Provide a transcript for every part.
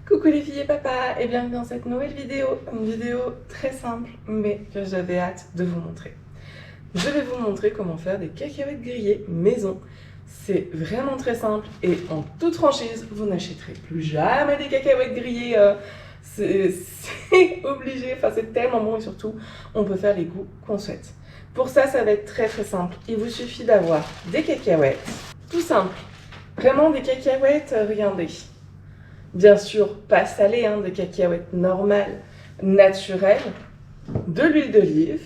Coucou les filles et papa et bienvenue dans cette nouvelle vidéo, une vidéo très simple mais que j'avais hâte de vous montrer. Je vais vous montrer comment faire des cacahuètes grillées maison. C'est vraiment très simple et en toute franchise, vous n'achèterez plus jamais des cacahuètes grillées, c'est obligé, enfin c'est tellement bon et surtout on peut faire les goûts qu'on souhaite. Pour ça, ça va être très simple, il vous suffit d'avoir des cacahuètes, tout simple, vraiment des cacahuètes, regardez. Bien sûr, pas salées, des cacahuètes normales, naturelles, de l'huile d'olive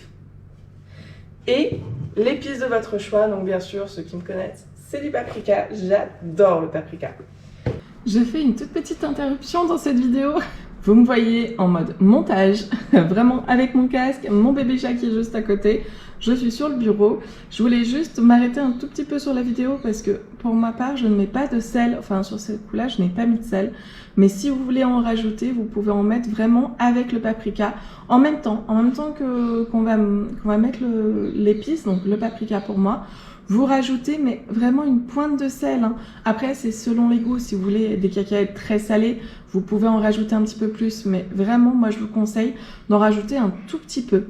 et l'épice de votre choix. Donc bien sûr, ceux qui me connaissent, c'est du paprika. J'adore le paprika. Je fais une toute petite interruption dans cette vidéo. Vous me voyez en mode montage, vraiment avec mon casque, mon bébé chat qui est juste à côté. Je suis sur le bureau. Je voulais juste m'arrêter un tout petit peu sur la vidéo parce que pour ma part, je ne mets pas de sel. Enfin, sur ce coup-là, je n'ai pas mis de sel. Mais si vous voulez en rajouter, vous pouvez en mettre vraiment avec le paprika. En même temps qu'on va mettre l'épice, donc le paprika pour moi. Vous rajoutez, mais vraiment une pointe de sel. Après, c'est selon les goûts. Si vous voulez des cacahuètes très salées, vous pouvez en rajouter un petit peu plus. Mais vraiment, moi, je vous conseille d'en rajouter un tout petit peu.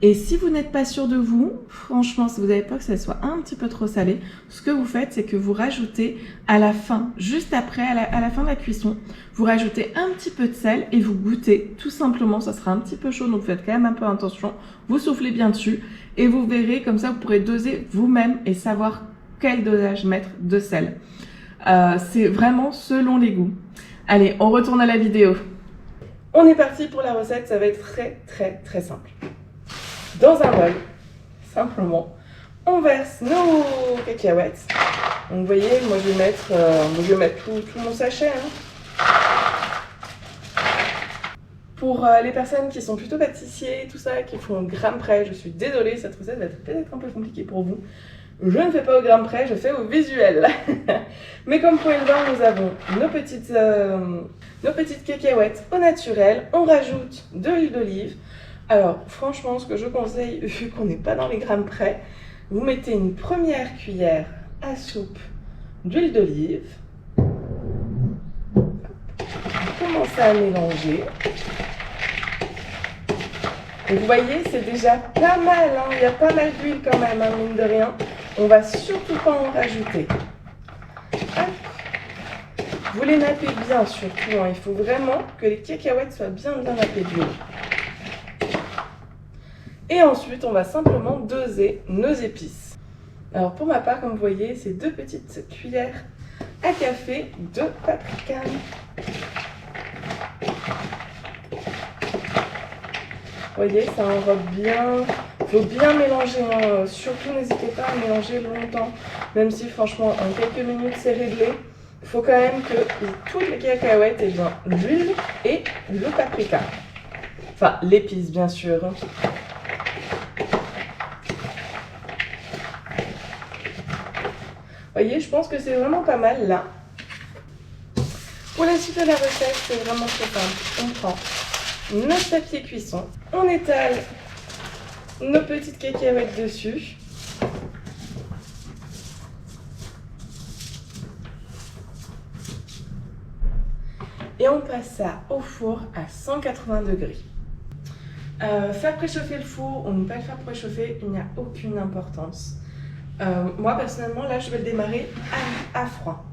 Et si vous n'êtes pas sûr de vous, franchement, si vous avez peur que ça soit un petit peu trop salé, ce que vous faites, c'est que vous rajoutez à la fin, juste après, à la fin de la cuisson, vous rajoutez un petit peu de sel et vous goûtez. Tout simplement, ça sera un petit peu chaud, donc faites quand même un peu attention. Vous soufflez bien dessus et vous verrez, comme ça, vous pourrez doser vous-même et savoir quel dosage mettre de sel. C'est vraiment selon les goûts. Allez, on retourne à la vidéo. On est parti pour la recette, ça va être très simple. Dans un bol, simplement, on verse nos cacahuètes. Donc vous voyez, moi je vais mettre tout mon sachet. Pour les personnes qui sont plutôt pâtissiers, tout ça, qui font au gramme près, je suis désolée, cette recette va être peut-être un peu compliquée pour vous. Je ne fais pas au gramme près, je fais au visuel. Mais comme vous pouvez le voir, nous avons nos petites cacahuètes au naturel. On rajoute de l'huile d'olive. Alors franchement, ce que je conseille, vu qu'on n'est pas dans les grammes près, vous mettez une première cuillère à soupe d'huile d'olive. Vous commencez à mélanger. Et vous voyez, c'est déjà pas mal, il y a pas mal d'huile quand même, mine de rien. On va surtout pas en rajouter. Hop. Vous les nappez bien surtout, il faut vraiment que les cacahuètes soient bien nappées d'huile. Et ensuite, on va simplement doser nos épices. Alors pour ma part, comme vous voyez, c'est 2 petites cuillères à café de paprika. Vous voyez, ça enrobe bien. Il faut bien mélanger. Surtout, n'hésitez pas à mélanger longtemps. Même si, franchement, en quelques minutes, c'est réglé. Il faut quand même que toutes les cacahuètes aient bien l'huile et le paprika. Enfin, l'épice, bien sûr. Vous voyez, je pense que c'est vraiment pas mal là. Pour la suite de la recette, c'est vraiment très simple. On prend notre papier cuisson, on étale nos petites cacahuètes dessus. Et on passe ça au four à 180 degrés. Faire préchauffer le four ou ne pas le faire préchauffer, il n'y a aucune importance. Moi personnellement, là je vais le démarrer à froid.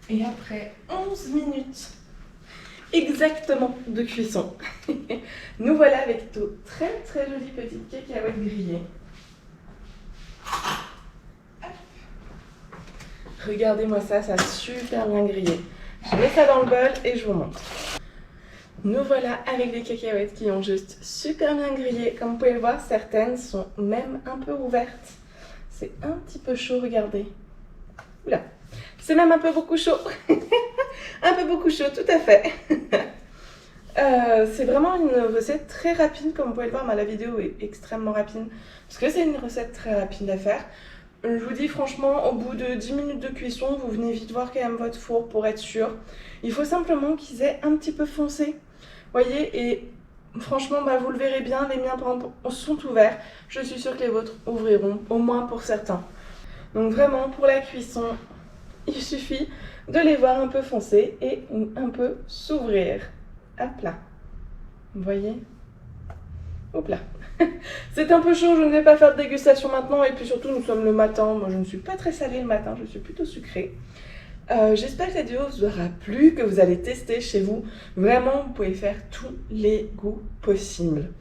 Et après 11 minutes exactement de cuisson, nous voilà avec de très jolies petites cacahuètes grillées. Regardez-moi ça, ça a super bien grillé. Je mets ça dans le bol et je vous montre. Nous voilà avec des cacahuètes qui ont juste super bien grillé. Comme vous pouvez le voir, certaines sont même un peu ouvertes. C'est un petit peu chaud, regardez. Oula, c'est même un peu beaucoup chaud. Un peu beaucoup chaud, tout à fait. C'est vraiment une recette très rapide, comme vous pouvez le voir, la vidéo est extrêmement rapide. Parce que c'est une recette très rapide à faire. Je vous dis franchement, au bout de 10 minutes de cuisson, vous venez vite voir quand même votre four pour être sûr. Il faut simplement qu'ils aient un petit peu foncé. Voyez, et franchement, vous le verrez bien, les miens par exemple sont ouverts. Je suis sûre que les vôtres ouvriront, au moins pour certains. Donc vraiment, pour la cuisson, il suffit de les voir un peu foncer et un peu s'ouvrir. Hop là. Vous voyez? Hop là. C'est un peu chaud, je ne vais pas faire de dégustation maintenant. Et puis surtout, nous sommes le matin. Moi, je ne suis pas très salée le matin, je suis plutôt sucrée. J'espère que cette vidéo vous aura plu, que vous allez tester chez vous. Vraiment, vous pouvez faire tous les goûts possibles.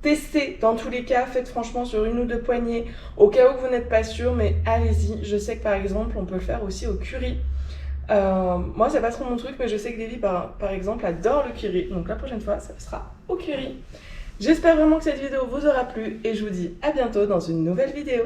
Testez dans tous les cas, faites franchement sur une ou deux poignées, au cas où vous n'êtes pas sûr, mais allez-y. Je sais que par exemple, on peut le faire aussi au curry. Moi, c'est pas trop mon truc, mais je sais que Davy, par exemple, adore le curry. Donc la prochaine fois, ça sera au curry. J'espère vraiment que cette vidéo vous aura plu et je vous dis à bientôt dans une nouvelle vidéo.